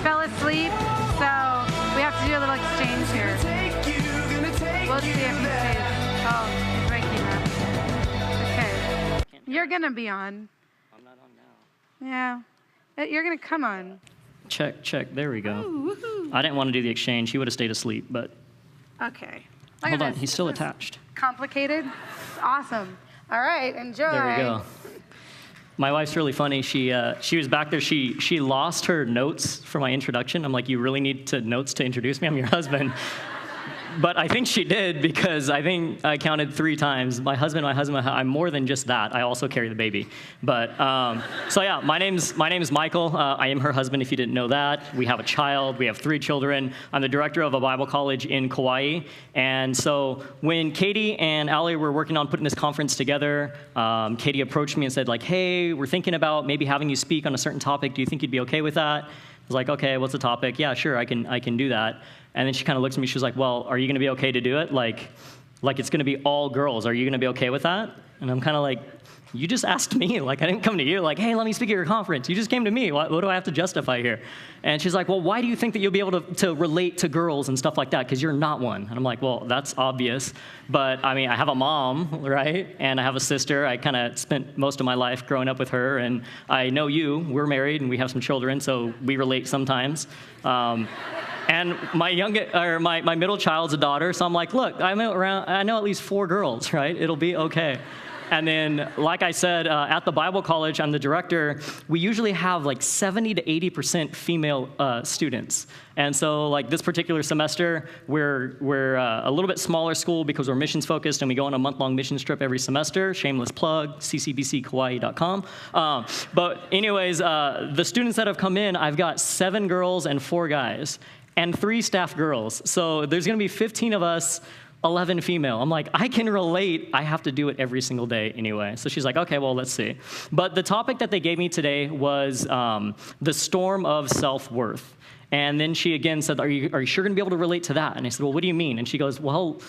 fell asleep, so we have to do a little exchange here. We'll see if he stays. Oh, he's waking up. Okay. You're going to be on. I'm not on now. Yeah. You're going to come on. Check, check. There we go. Ooh, I didn't want to do the exchange. He would have stayed asleep, but... Okay. Hold on. He's still attached. Complicated? Awesome. All right. Enjoy. There we go. My wife's really funny. She was back there. She lost her notes for my introduction. I'm like, you really need notes to introduce me? I'm your husband. But I think she did because I think I counted 3 times. My husband, I'm more than just that. I also carry the baby. But, so yeah, my name's Michael. I am her husband, if you didn't know that. We have a child. We have 3 children. I'm the director of a Bible college in Kauai. And so when Katie and Allie were working on putting this conference together, Katie approached me and said, like, hey, we're thinking about maybe having you speak on a certain topic. Do you think you'd be okay with that? I was like, okay, what's the topic? Yeah, sure, I can do that. And then she kind of looked at me, she was like, well, are you going to be okay to do it? Like it's going to be all girls. Are you going to be okay with that? And I'm kind of like, you just asked me. Like, I didn't come to you. Like, hey, let me speak at your conference. You just came to me. What do I have to justify here? And she's like, well, why do you think that you'll be able to relate to girls and stuff like that? Because you're not one. And I'm like, well, that's obvious. But, I mean, I have a mom, right? And I have a sister. I kind of spent most of my life growing up with her. And I know you. We're married, and we have some children, so we relate sometimes. And my middle child's a daughter, so I'm like, look, I know at least 4 girls, right? It'll be okay. And then, like I said, at the Bible college, I'm the director. We usually have like 70 to 80% female students. And so, like this particular semester, we're a little bit smaller school because we're missions focused, and we go on a month-long mission trip every semester. Shameless plug, ccbckauai.com. But anyways, the students that have come in, I've got 7 girls and 4 guys, and 3 staff girls. So there's going to be 15 of us. 11 female. I'm like, I can relate. I have to do it every single day anyway. So she's like, okay, well, let's see. But the topic that they gave me today was the storm of self-worth. And then she again said, are you sure going to be able to relate to that? And I said, well, what do you mean? And she goes, well,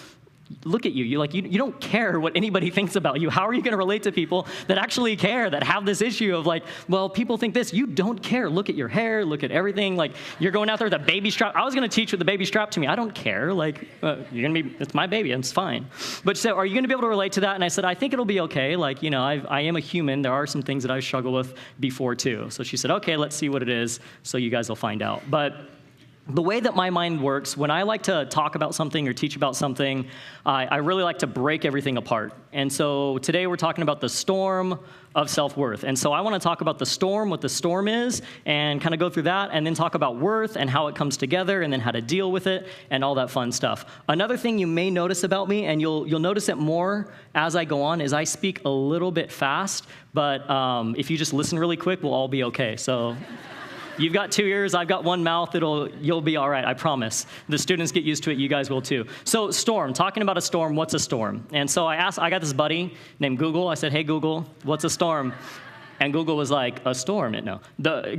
look at you. You don't care what anybody thinks about you. How are you going to relate to people that actually care, that have this issue of like, well, people think this. You don't care. Look at your hair. Look at everything. Like, you're going out there with a baby strap. I was going to teach with the baby strap to me. I don't care. Like, it's my baby. It's fine. But she said, are you going to be able to relate to that? And I said, I think it'll be okay. Like, I am a human. There are some things that I've struggled with before too. So she said, okay, let's see what it is. So you guys will find out. But the way that my mind works, when I like to talk about something or teach about something, I really like to break everything apart. And so today we're talking about the storm of self-worth. And so I want to talk about the storm, what the storm is, and kind of go through that, and then talk about worth and how it comes together, and then how to deal with it, and all that fun stuff. Another thing you may notice about me, and you'll notice it more as I go on, is I speak a little bit fast, but if you just listen really quick, we'll all be okay. So you've got 2 ears, I've got 1 mouth, you'll be all right, I promise. The students get used to it, you guys will too. So storm, talking about a storm, what's a storm? And so I got this buddy named Google. I said, hey Google, what's a storm? And Google was like, a storm? No.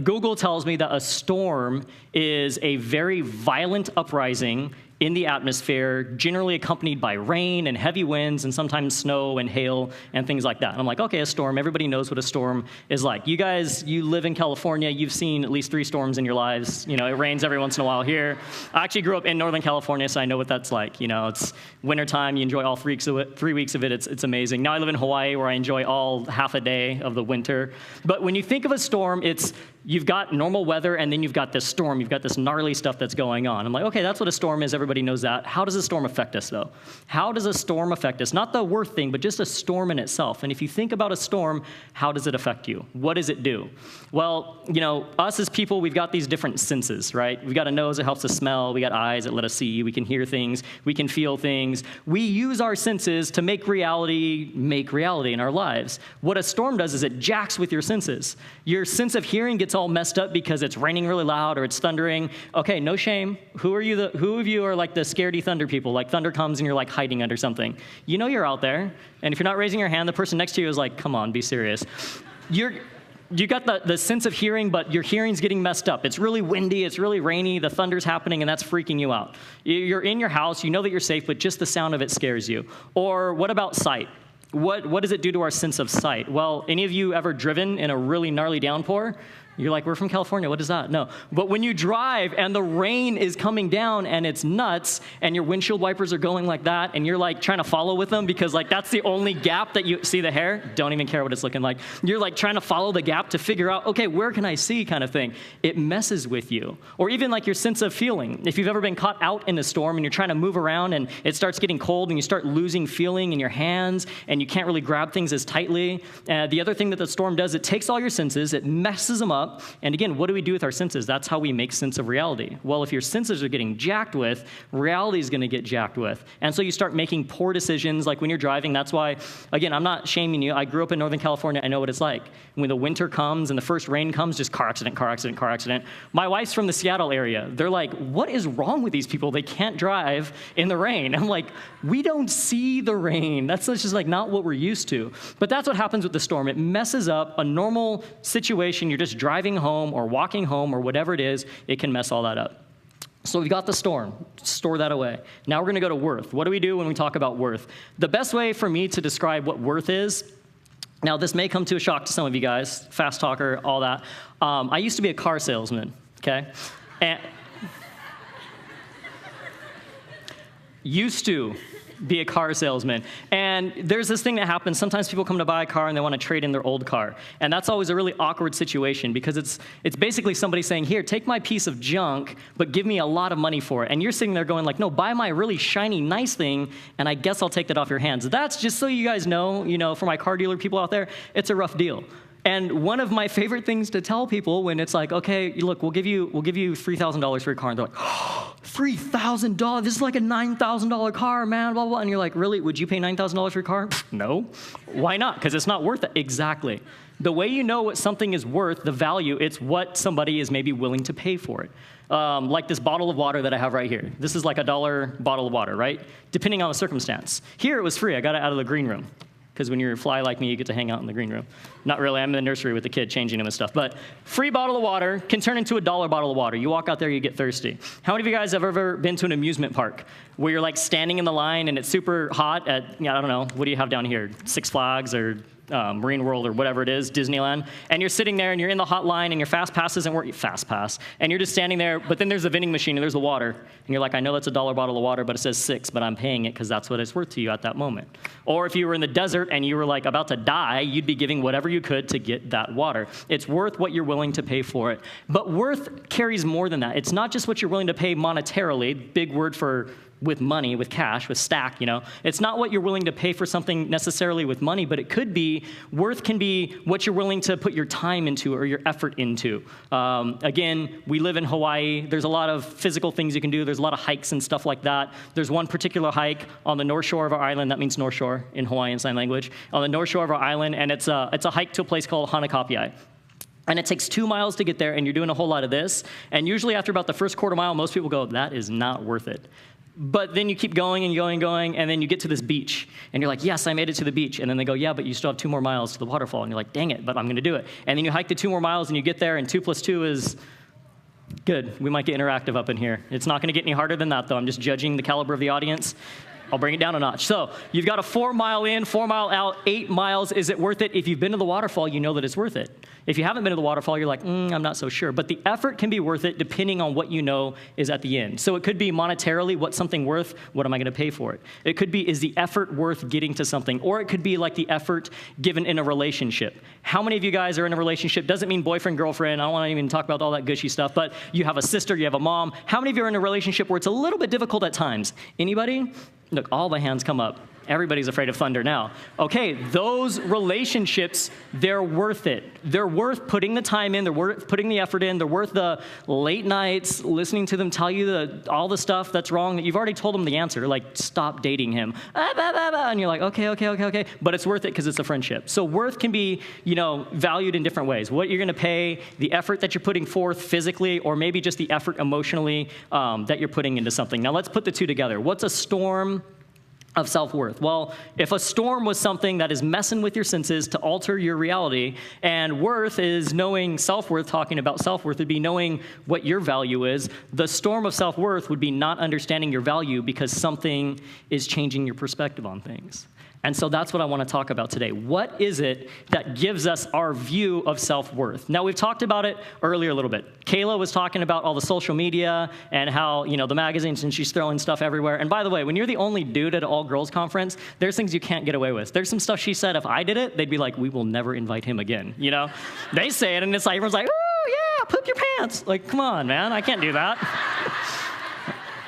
Google tells me that a storm is a very violent uprising in the atmosphere, generally accompanied by rain and heavy winds and sometimes snow and hail and things like that. And I'm like, okay, a storm. Everybody knows what a storm is like. You guys, you live in California. You've seen at least 3 storms in your lives. It rains every once in a while here. I actually grew up in Northern California, so I know what that's like. It's wintertime. You enjoy all 3 weeks of it. It's amazing. Now I live in Hawaii, where I enjoy all half a day of the winter. But when you think of a storm, you've got normal weather, and then you've got this storm. You've got this gnarly stuff that's going on. I'm like, okay, that's what a storm is. Everybody knows that. How does a storm affect us, though? How does a storm affect us? Not the worth thing, but just a storm in itself. And if you think about a storm, how does it affect you? What does it do? Well, us as people, we've got these different senses, right? We've got a nose that helps us smell. We got eyes that let us see. We can hear things. We can feel things. We use our senses to make reality in our lives. What a storm does is it jacks with your senses. Your sense of hearing gets all messed up because it's raining really loud or it's thundering. Okay, no shame. Who of you are like the scaredy thunder people? Like thunder comes and you're like hiding under something. You're out there. And if you're not raising your hand, the person next to you is like, come on, be serious. You got the sense of hearing, but your hearing's getting messed up. It's really windy, it's really rainy, the thunder's happening, and that's freaking you out. You're in your house, you know that you're safe, but just the sound of it scares you. Or what about sight? What does it do to our sense of sight? Well, any of you ever driven in a really gnarly downpour? You're like, we're from California, what is that? No. But when you drive and the rain is coming down and it's nuts and your windshield wipers are going like that and you're like trying to follow with them because like that's the only gap that you see the hair, don't even care what it's looking like. You're like trying to follow the gap to figure out, okay, where can I see kind of thing. It messes with you. Or even like your sense of feeling. If you've ever been caught out in a storm and you're trying to move around and it starts getting cold and you start losing feeling in your hands and you can't really grab things as tightly. The other thing that the storm does, it takes all your senses, it messes them up. And again, what do we do with our senses? That's how we make sense of reality. Well, if your senses are getting jacked with, reality is going to get jacked with. And so you start making poor decisions, like when you're driving. That's why, again, I'm not shaming you. I grew up in Northern California. I know what it's like. When the winter comes and the first rain comes, just car accident, car accident, car accident. My wife's from the Seattle area. They're like, what is wrong with these people? They can't drive in the rain. I'm like, we don't see the rain. That's just like not what we're used to. But that's what happens with the storm. It messes up a normal situation. You're just driving home or walking home or whatever it is, it can mess all that up. So we've got the storm. Store that away. Now we're going to go to worth. What do we do when we talk about worth? The best way for me to describe what worth is, now this may come to a shock to some of you guys, fast talker, all that. I used to be a car salesman, okay? And used to be a car salesman. And there's this thing that happens. Sometimes people come to buy a car and they want to trade in their old car. And that's always a really awkward situation because it's basically somebody saying, here, take my piece of junk, but give me a lot of money for it. And you're sitting there going like, no, buy my really shiny, nice thing, and I guess I'll take that off your hands. That's just so you guys know, for my car dealer people out there, it's a rough deal. And one of my favorite things to tell people when it's like, okay, look, we'll give you $3,000 for your car. And they're like, oh, $3,000? This is like a $9,000 car, man, blah, blah, blah. And you're like, really? Would you pay $9,000 for your car? No. Why not? Because it's not worth it. Exactly. The way you know what something is worth, the value, it's what somebody is maybe willing to pay for it. Like this bottle of water that I have right here. This is like $1 bottle of water, right? Depending on the circumstance. Here it was free. I got it out of the green room. Because when you're a fly like me, you get to hang out in the green room. Not really, I'm in the nursery with the kid changing him and stuff. But free bottle of water can turn into $1 bottle of water. You walk out there, you get thirsty. How many of you guys have ever been to an amusement park where you're like standing in the line and it's super hot at, I don't know, what do you have down here? Six Flags or Marine World or whatever it is, Disneyland, and you're sitting there and you're in the hot line and your fast pass isn't working, fast pass, and you're just standing there, but then there's a vending machine and there's the water, and you're like, I know that's $1 bottle of water, but it says 6, but I'm paying it because that's what it's worth to you at that moment. Or if you were in the desert and you were like about to die, you'd be giving whatever you could to get that water. It's worth what you're willing to pay for it. But worth carries more than that. It's not just what you're willing to pay monetarily, big word for with money, with cash, with stack, It's not what you're willing to pay for something necessarily with money, but it could be, worth can be what you're willing to put your time into or your effort into. Again, we live in Hawaii. There's a lot of physical things you can do. There's a lot of hikes and stuff like that. There's one particular hike on the north shore of our island. That means North Shore in Hawaiian Sign Language. On the north shore of our island, and it's a hike to a place called Hanakapiai. And it takes 2 miles to get there, and you're doing a whole lot of this. And usually after about the first quarter mile, most people go, that is not worth it. But then you keep going and going, and then you get to this beach. And you're like, yes, I made it to the beach. And then they go, yeah, but you still have 2 more miles to the waterfall. And you're like, dang it, but I'm going to do it. And then you hike the 2 more miles, and you get there, and 2 plus 2 is good. We might get interactive up in here. It's not going to get any harder than that, though. I'm just judging the caliber of the audience. I'll bring it down a notch. So you've got a 4 mile in, 4 mile out, 8 miles. Is it worth it? If you've been to the waterfall, you know that it's worth it. If you haven't been to the waterfall, you're like, I'm not so sure. But the effort can be worth it depending on what you know is at the end. So it could be monetarily, what's something worth? What am I going to pay for it? It could be, is the effort worth getting to something? Or it could be like the effort given in a relationship. How many of you guys are in a relationship? Doesn't mean boyfriend, girlfriend. I don't want to even talk about all that gushy stuff. But you have a sister, you have a mom. How many of you are in a relationship where it's a little bit difficult at times? Anybody? Look, all the hands come up. Everybody's afraid of thunder now. Okay, those relationships, they're worth it. They're worth putting the time in. They're worth putting the effort in. They're worth the late nights, listening to them tell you all the stuff that's wrong that you've already told them the answer. Like, stop dating him. And you're like, okay. But it's worth it because it's a friendship. So worth can be, valued in different ways. What you're going to pay, the effort that you're putting forth physically, or maybe just the effort emotionally that you're putting into something. Now, let's put the two together. What's a storm of self-worth? Well, if a storm was something that is messing with your senses to alter your reality, and worth is knowing self-worth, talking about self-worth would be knowing what your value is, the storm of self-worth would be not understanding your value because something is changing your perspective on things. And so that's what I want to talk about today. What is it that gives us our view of self-worth? Now, we've talked about it earlier a little bit. Kayla was talking about all the social media and how, the magazines, and she's throwing stuff everywhere. And by the way, when you're the only dude at an all-girls conference, there's things you can't get away with. There's some stuff she said, if I did it, they'd be like, we will never invite him again, They say it, and it's like, everyone's like, oh, yeah, poop your pants. Like, come on, man, I can't do that.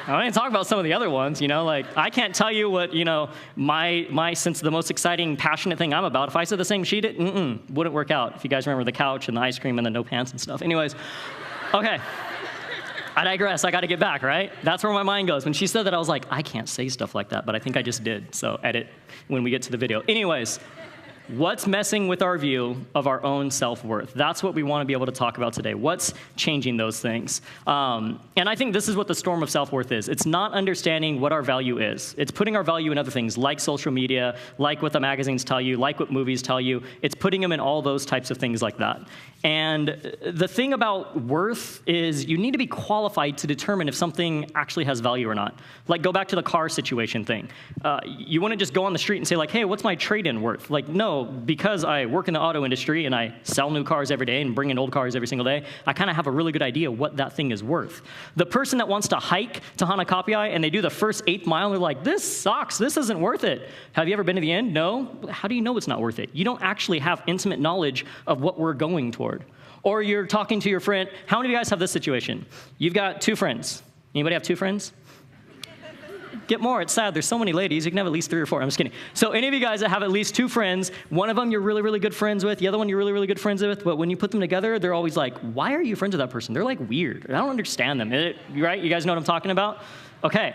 I didn't talk about some of the other ones, like I can't tell you what, my sense of the most exciting, passionate thing I'm about. If I said the same she did, wouldn't work out. If you guys remember the couch and the ice cream and the no pants and stuff. Anyways, okay. I digress. I got to get back, right? That's where my mind goes. When she said that, I was like, I can't say stuff like that, but I think I just did. So edit when we get to the video. Anyways. What's messing with our view of our own self-worth? That's what we want to be able to talk about today. What's changing those things? And I think this is what the storm of self-worth is. It's not understanding what our value is. It's putting our value in other things, like social media, like what the magazines tell you, like what movies tell you. It's putting them in all those types of things like that. And the thing about worth is you need to be qualified to determine if something actually has value or not. Like, go back to the car situation thing. You wouldn't just go on the street and say, like, hey, what's my trade-in worth? Like, no, because I work in the auto industry and I sell new cars every day and bring in old cars every single day, I kind of have a really good idea what that thing is worth. The person that wants to hike to Hanakapiai and they do the first 8th mile and they're like, this sucks, this isn't worth it. Have you ever been to the end? No. How do you know it's not worth it? You don't actually have intimate knowledge of what we're going toward. Or you're talking to your friend. How many of you guys have this situation? You've got 2 friends. Anybody have 2 friends? Get more. It's sad. There's so many ladies. You can have at least 3 or 4. I'm just kidding. So any of you guys that have at least 2 friends, one of them you're really, really good friends with, the other one you're really, really good friends with, but when you put them together, they're always like, why are you friends with that person? They're like weird. I don't understand them. Right? You guys know what I'm talking about? Okay.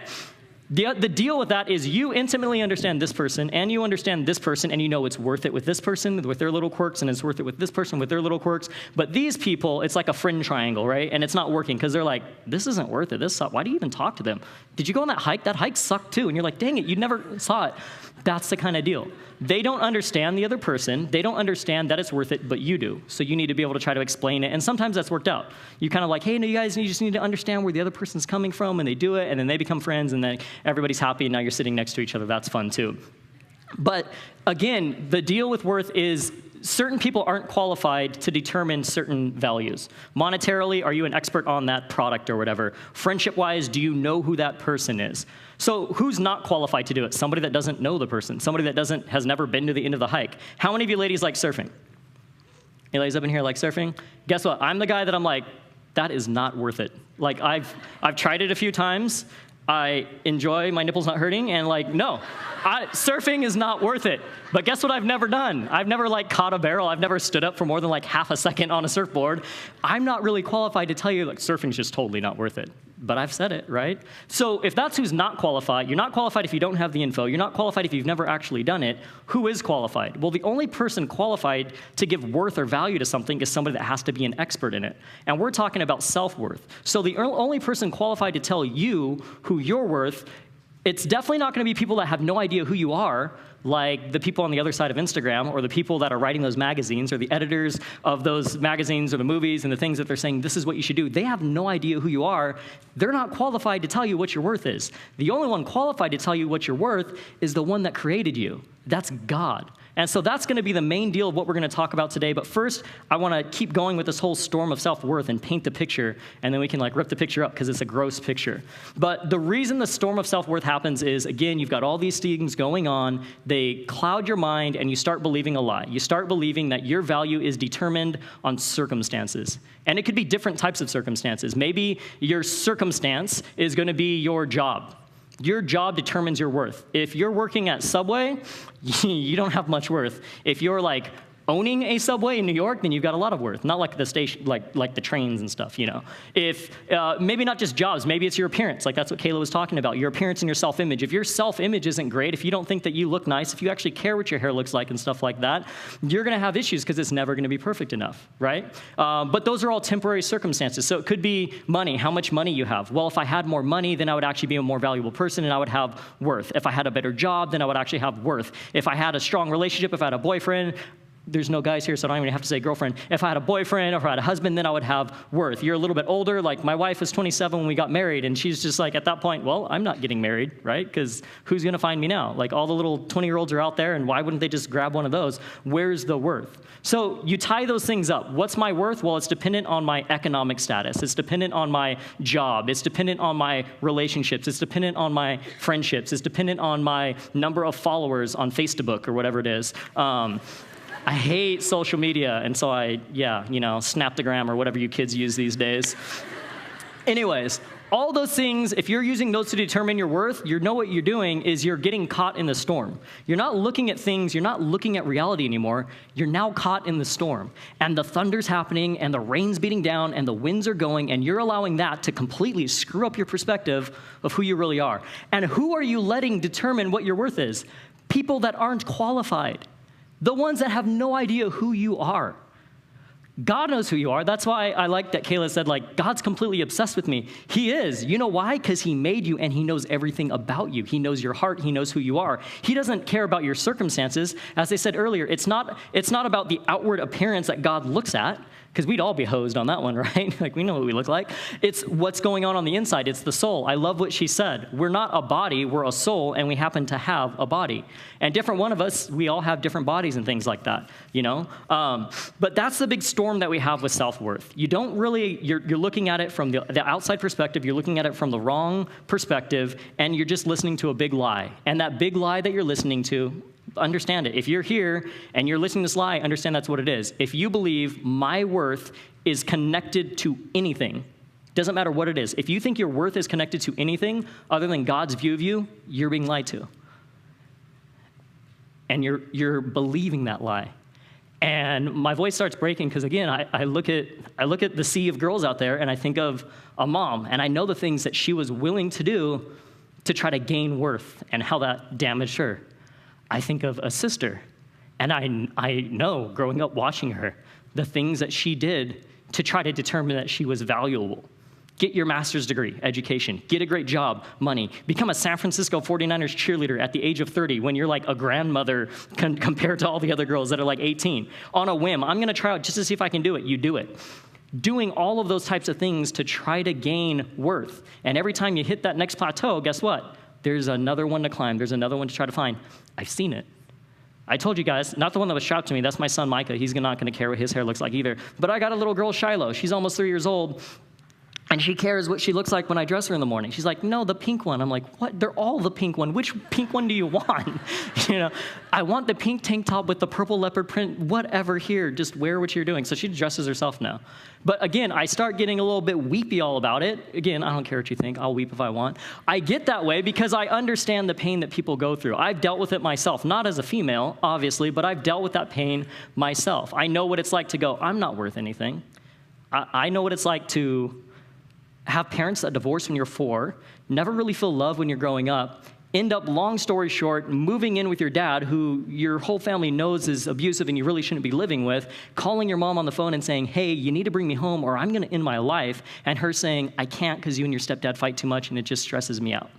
The deal with that is you intimately understand this person, and you understand this person, and you know it's worth it with this person, with their little quirks, and it's worth it with this person, with their little quirks. But these people, it's like a friend triangle, right? And it's not working because they're like, this isn't worth it. This sucks. Why do you even talk to them? Did you go on that hike? That hike sucked too. And you're like, dang it, you never saw it. That's the kind of deal. They don't understand the other person. They don't understand that it's worth it, but you do. So you need to be able to try to explain it. And sometimes that's worked out. You kind of like, hey, no, you guys you just need to understand where the other person's coming from, and they do it, and then they become friends, and then everybody's happy, and now you're sitting next to each other. That's fun too. But again, the deal with worth is certain people aren't qualified to determine certain values. Monetarily, are you an expert on that product or whatever? Friendship-wise, do you know who that person is? So who's not qualified to do it? Somebody that doesn't know the person, somebody that has never been to the end of the hike. How many of you ladies like surfing? Any ladies up in here like surfing? Guess what? I'm the guy that I'm like, that is not worth it. Like I've tried it a few times. I enjoy my nipples not hurting, and like, no, surfing is not worth it. But guess what I've never done? I've never like caught a barrel. I've never stood up for more than like half a second on a surfboard. I'm not really qualified to tell you like surfing's just totally not worth it. But I've said it, right? So if that's who's not qualified, you're not qualified if you don't have the info, you're not qualified if you've never actually done it, who is qualified? Well, the only person qualified to give worth or value to something is somebody that has to be an expert in it. And we're talking about self-worth. So the only person qualified to tell you who you're worth, it's definitely not going to be people that have no idea who you are, like the people on the other side of Instagram, or the people that are writing those magazines, or the editors of those magazines or the movies and the things that they're saying, this is what you should do. They have no idea who you are. They're not qualified to tell you what your worth is. The only one qualified to tell you what you're worth is the one that created you. That's God. And so that's going to be the main deal of what we're going to talk about today. But first, I want to keep going with this whole storm of self-worth and paint the picture, and then we can like rip the picture up because it's a gross picture. But the reason the storm of self-worth happens is, again, you've got all these things going on. They cloud your mind, and you start believing a lie. You start believing that your value is determined on circumstances. And it could be different types of circumstances. Maybe your circumstance is going to be your job. Your job determines your worth. If you're working at Subway, you don't have much worth. If you're like owning a Subway in New York, then you've got a lot of worth. Not like the station, like the trains and stuff, you know. If maybe not just jobs, maybe it's your appearance. Like that's what Kayla was talking about. Your appearance and your self-image. If your self-image isn't great, if you don't think that you look nice, if you actually care what your hair looks like and stuff like that, you're going to have issues because it's never going to be perfect enough, right? But those are all temporary circumstances. So it could be money, how much money you have. Well, if I had more money, then I would actually be a more valuable person and I would have worth. If I had a better job, then I would actually have worth. If I had a strong relationship, if I had a boyfriend, there's no guys here, so I don't even have to say girlfriend. If I had a boyfriend or if I had a husband, then I would have worth. You're a little bit older. Like, my wife was 27 when we got married, and she's just like, at that point, well, I'm not getting married, right? Because who's going to find me now? Like, all the little 20-year-olds are out there, and why wouldn't they just grab one of those? Where's the worth? So you tie those things up. What's my worth? Well, it's dependent on my economic status. It's dependent on my job. It's dependent on my relationships. It's dependent on my friendships. It's dependent on my number of followers on Facebook or whatever it is. I hate social media, and so Snaptagram or whatever you kids use these days. Anyways, all those things, if you're using those to determine your worth, you know what you're doing is you're getting caught in the storm. You're not looking at things, you're not looking at reality anymore. You're now caught in the storm. And the thunder's happening, and the rain's beating down, and the winds are going, and you're allowing that to completely screw up your perspective of who you really are. And who are you letting determine what your worth is? People that aren't qualified. The ones that have no idea who you are. God knows who you are. That's why I like that Kayla said, like, God's completely obsessed with me. He is. You know why? Because he made you, and he knows everything about you. He knows your heart. He knows who you are. He doesn't care about your circumstances. As I said earlier, it's not about the outward appearance that God looks at, because we'd all be hosed on that one, right? Like, we know what we look like. It's what's going on the inside. It's the soul. I love what she said. We're not a body, we're a soul, and we happen to have a body. And different one of us, we all have different bodies and things like that, you know? But that's the big storm that we have with self-worth. You don't really, you're looking at it from the outside perspective, you're looking at it from the wrong perspective, and you're just listening to a big lie. And that big lie that you're listening to, understand it. If you're here and you're listening to this lie, understand that's what it is. If you believe my worth is connected to anything, doesn't matter what it is. If you think your worth is connected to anything other than God's view of you, you're being lied to. And you're believing that lie. And my voice starts breaking because, again, I look at the sea of girls out there, and I think of a mom, and I know the things that she was willing to do to try to gain worth and how that damaged her. I think of a sister, and I know, growing up watching her, the things that she did to try to determine that she was valuable. Get your master's degree, education. Get a great job, money. Become a San Francisco 49ers cheerleader at the age of 30 when you're like a grandmother compared to all the other girls that are like 18. On a whim, I'm going to try out just to see if I can do it. You do it. Doing all of those types of things to try to gain worth. And every time you hit that next plateau, guess what? There's another one to climb. There's another one to try to find. I've seen it. I told you guys, not the one that was strapped to me. That's my son, Micah. He's not going to care what his hair looks like either. But I got a little girl, Shiloh. She's almost 3 years old. And she cares what she looks like when I dress her in the morning. She's like, no, the pink one. I'm like, what? They're all the pink one. Which pink one do you want? You know, I want the pink tank top with the purple leopard print, whatever here. Just wear what you're doing. So she dresses herself now. But again, I start getting a little bit weepy all about it. Again, I don't care what you think. I'll weep if I want. I get that way because I understand the pain that people go through. I've dealt with it myself, not as a female, obviously, but I've dealt with that pain myself. I know what it's like to go, I'm not worth anything. I know what it's like to have parents that divorce when you're 4, never really feel love when you're growing up, end up, long story short, moving in with your dad, who your whole family knows is abusive and you really shouldn't be living with, calling your mom on the phone and saying, hey, you need to bring me home or I'm going to end my life, and her saying, I can't because you and your stepdad fight too much and it just stresses me out.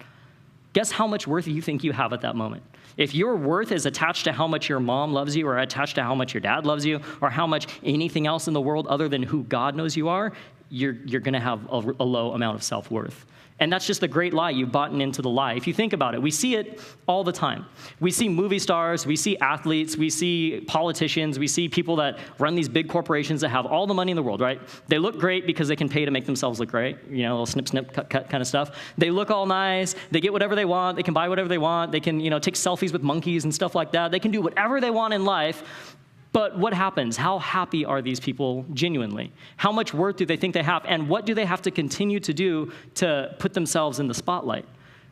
Guess how much worth you think you have at that moment? If your worth is attached to how much your mom loves you or attached to how much your dad loves you or how much anything else in the world other than who God knows you are, you're going to have a low amount of self-worth. And that's just the great lie. You've bought into the lie. If you think about it, we see it all the time. We see movie stars, we see athletes, we see politicians, we see people that run these big corporations that have all the money in the world, right? They look great because they can pay to make themselves look great, you know, little snip, snip, cut, cut kind of stuff. They look all nice. They get whatever they want. They can buy whatever they want. They can, take selfies with monkeys and stuff like that. They can do whatever they want in life. But what happens? How happy are these people genuinely? How much worth do they think they have? And what do they have to continue to do to put themselves in the spotlight?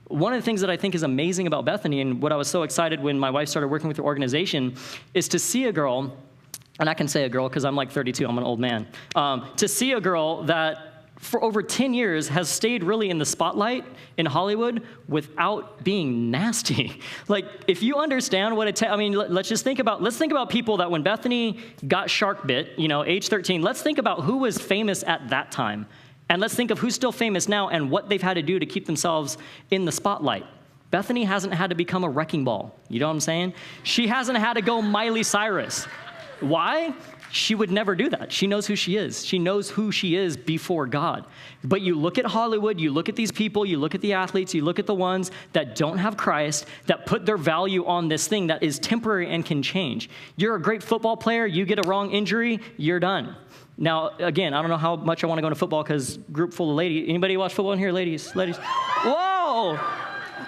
One of the things that I think is amazing about Bethany, and what I was so excited when my wife started working with her organization, is to see a girl, and I can say a girl because I'm like 32, I'm an old man, to see a girl that for over 10 years has stayed really in the spotlight in Hollywood without being nasty. Like, if you understand what it takes, let's think about people that when Bethany got shark bit, age 13, let's think about who was famous at that time. And let's think of who's still famous now and what they've had to do to keep themselves in the spotlight. Bethany hasn't had to become a wrecking ball. You know what I'm saying? She hasn't had to go Miley Cyrus. Why? She would never do that. She knows who she is. She knows who she is before God. But you look at Hollywood, you look at these people, you look at the athletes, you look at the ones that don't have Christ, that put their value on this thing that is temporary and can change. You're a great football player, you get a wrong injury, you're done. Now, again, I don't know how much I want to go into football because group full of ladies. Anybody watch football in here, ladies? Whoa!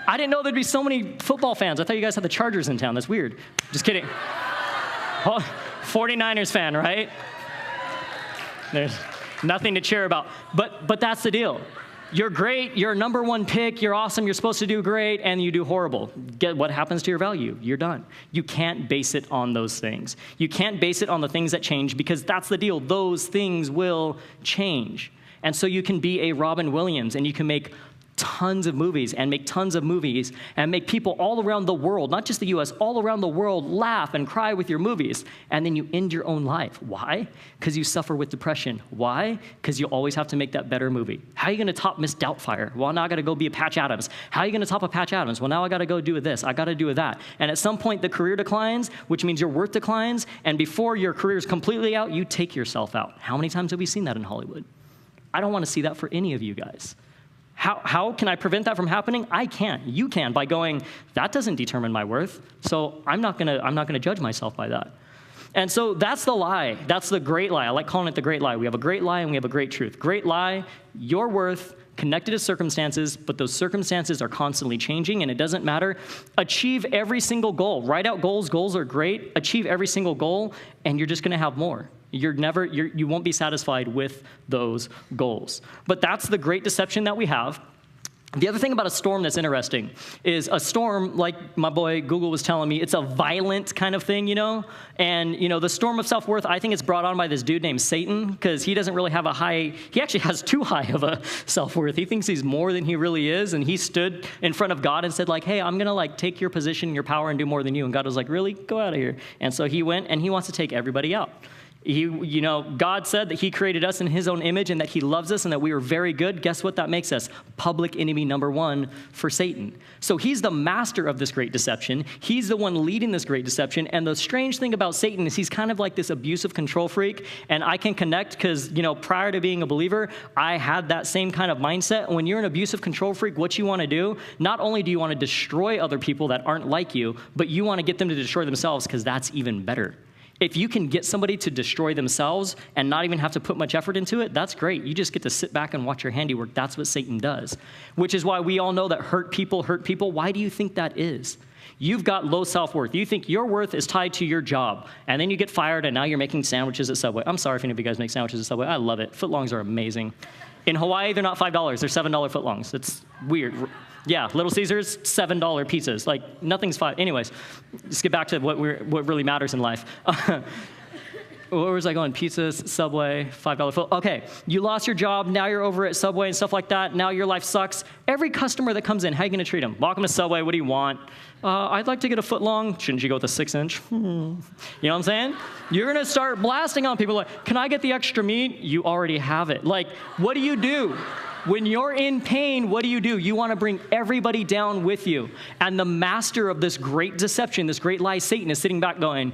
I didn't know there'd be so many football fans. I thought you guys had the Chargers in town. That's weird. Just kidding. 49ers fan, right? There's nothing to cheer about. But that's the deal. You're great, you're a number one pick, you're awesome, you're supposed to do great, and you do horrible. What happens to your value? You're done. You can't base it on those things. You can't base it on the things that change because that's the deal. Those things will change. And so you can be a Robin Williams and you can make tons of movies and make tons of movies and make people all around the world, not just the US, all around the world laugh and cry with your movies. And then you end your own life. Why? Because you suffer with depression. Why? Because you always have to make that better movie. How are you going to top Miss Doubtfire? Well, now I got to go be a Patch Adams. How are you going to top a Patch Adams? Well, now I got to go do this. I got to do that. And at some point, the career declines, which means your worth declines. And before your career is completely out, you take yourself out. How many times have we seen that in Hollywood? I don't want to see that for any of you guys. How can I prevent that from happening? I can't. You can by going, that doesn't determine my worth, so I'm not gonna judge myself by that. And so that's the lie. That's the great lie. I like calling it the great lie. We have a great lie and we have a great truth. Great lie, your worth connected to circumstances, but those circumstances are constantly changing and it doesn't matter. Achieve every single goal. Write out goals. Goals are great. Achieve every single goal and you're just gonna have more. You won't be satisfied with those goals. But that's the great deception that we have. The other thing about a storm that's interesting is a storm, like my boy Google was telling me, it's a violent kind of thing, you know? And, you know, the storm of self-worth, I think it's brought on by this dude named Satan, because he doesn't really have he actually has too high of a self-worth. He thinks he's more than he really is, and he stood in front of God and said, like, hey, I'm going to, like, take your position, your power, and do more than you. And God was like, really? Go out of here. And so he went, and he wants to take everybody out. God said that he created us in his own image and that he loves us and that we are very good. Guess what that makes us? Public enemy number one for Satan. So he's the master of this great deception. He's the one leading this great deception. And the strange thing about Satan is he's kind of like this abusive control freak. And I can connect because, prior to being a believer, I had that same kind of mindset. When you're an abusive control freak, what you want to do, not only do you want to destroy other people that aren't like you, but you want to get them to destroy themselves because that's even better. If you can get somebody to destroy themselves and not even have to put much effort into it, that's great. You just get to sit back and watch your handiwork. That's what Satan does, which is why we all know that hurt people hurt people. Why do you think that is? You've got low self-worth. You think your worth is tied to your job, and then you get fired, and now you're making sandwiches at Subway. I'm sorry if any of you guys make sandwiches at Subway. I love it. Footlongs are amazing. In Hawaii, they're not $5. They're $7 footlongs. It's weird. Yeah, Little Caesars, $7 pizzas. Like, nothing's $5. Anyways, let's get back to what really matters in life. Where was I going? Pizzas, Subway, $5 foot. Okay, you lost your job. Now you're over at Subway and stuff like that. Now your life sucks. Every customer that comes in, how are you going to treat them? Welcome to Subway. What do you want? I'd like to get a foot long. Shouldn't you go with a 6-inch? You know what I'm saying? You're going to start blasting on people like, can I get the extra meat? You already have it. Like, what do you do? When you're in pain, what do? You want to bring everybody down with you. And the master of this great deception, this great lie, Satan, is sitting back going,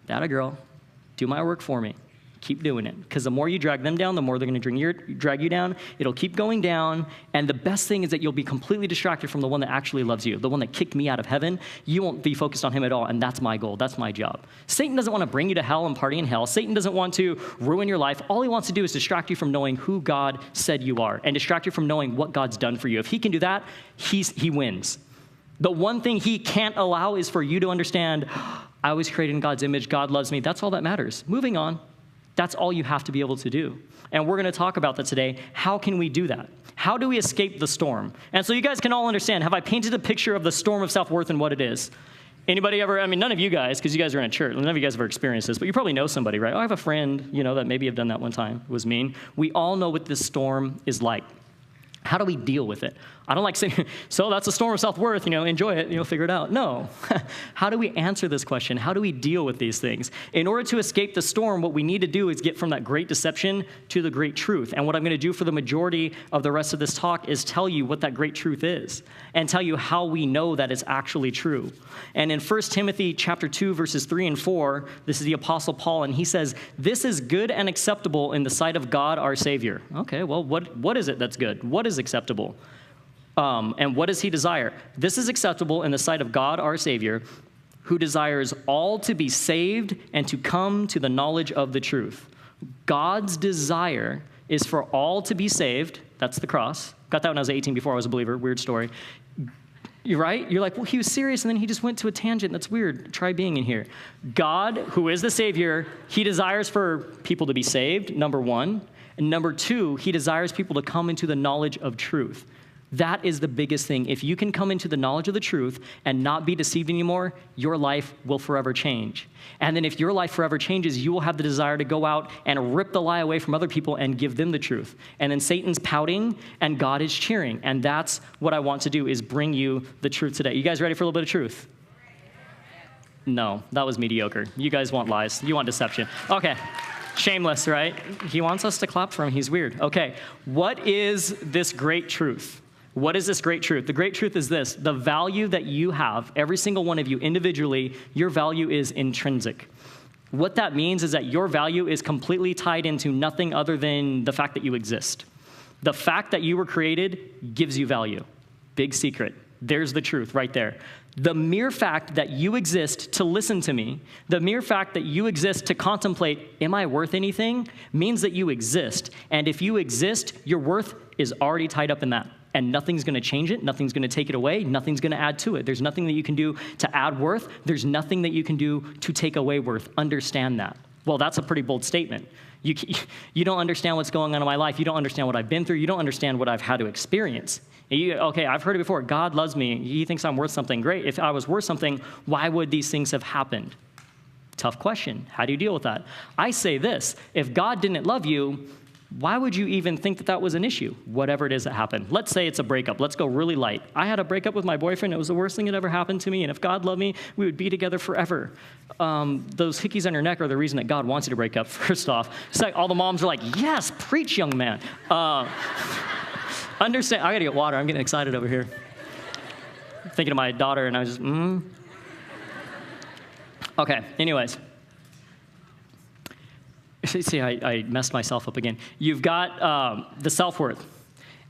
that a girl, do my work for me. Keep doing it. Because the more you drag them down, the more they're going to drag you down. It'll keep going down. And the best thing is that you'll be completely distracted from the one that actually loves you, the one that kicked me out of heaven. You won't be focused on him at all. And that's my goal. That's my job. Satan doesn't want to bring you to hell and party in hell. Satan doesn't want to ruin your life. All he wants to do is distract you from knowing who God said you are and distract you from knowing what God's done for you. If he can do that, he wins. The one thing he can't allow is for you to understand, I was created in God's image. God loves me. That's all that matters. Moving on. That's all you have to be able to do. And we're going to talk about that today. How can we do that? How do we escape the storm? And so you guys can all understand, have I painted a picture of the storm of self-worth and what it is? Anybody ever, none of you guys, because you guys are in a church, none of you guys have ever experienced this, but you probably know somebody, right? Oh, I have a friend, that maybe have done that one time. It was mean. We all know what this storm is like. How do we deal with it? I don't like saying, so that's a storm of self-worth, enjoy it, figure it out. No. How do we answer this question? How do we deal with these things? In order to escape the storm, what we need to do is get from that great deception to the great truth. And what I'm going to do for the majority of the rest of this talk is tell you what that great truth is and tell you how we know that it's actually true. And in 1 Timothy chapter 2, verses 3 and 4, this is the Apostle Paul, and he says, this is good and acceptable in the sight of God our Savior. Okay, well, what is it that's good? What is acceptable? And what does he desire? This is acceptable in the sight of God our Savior, who desires all to be saved and to come to the knowledge of the truth. God's desire is for all to be saved. That's the cross. Got that when I was 18 before I was a believer. Weird story. You're right? You're like, well, he was serious, and then he just went to a tangent. That's weird. Try being in here. God, who is the Savior, he desires for people to be saved, number one. And number two, he desires people to come into the knowledge of truth. That is the biggest thing. If you can come into the knowledge of the truth and not be deceived anymore, your life will forever change. And then if your life forever changes, you will have the desire to go out and rip the lie away from other people and give them the truth. And then Satan's pouting and God is cheering. And that's what I want to do, is bring you the truth today. You guys ready for a little bit of truth? No, that was mediocre. You guys want lies. You want deception. Okay. Shameless, right? He wants us to clap for him. He's weird. Okay. What is this great truth? What is this great truth? The great truth is this: the value that you have, every single one of you individually, your value is intrinsic. What that means is that your value is completely tied into nothing other than the fact that you exist. The fact that you were created gives you value. Big secret. There's the truth right there. The mere fact that you exist to listen to me, the mere fact that you exist to contemplate, am I worth anything, means that you exist. And if you exist, your worth is already tied up in that. And nothing's going to change it. Nothing's going to take it away. Nothing's going to add to it. There's nothing that you can do to add worth. There's nothing that you can do to take away worth. Understand that. Well, that's a pretty bold statement. You don't understand what's going on in my life. You don't understand what I've been through. You don't understand what I've had to experience. Okay, I've heard it before. God loves me. He thinks I'm worth something. Great. If I was worth something, why would these things have happened? Tough question. How do you deal with that? I say this: if God didn't love you, why would you even think that that was an issue, whatever it is that happened? Let's say it's a breakup. Let's go really light. I had a breakup with my boyfriend. It was the worst thing that ever happened to me, and if God loved me, we would be together forever. Those hickeys on your neck are the reason that God wants you to break up, first off. It's like all the moms are like, yes, preach, young man. Understand, I gotta get water. I'm getting excited over here. Thinking of my daughter, and I was just, Okay, anyways. See, I messed myself up again. You've got the self-worth.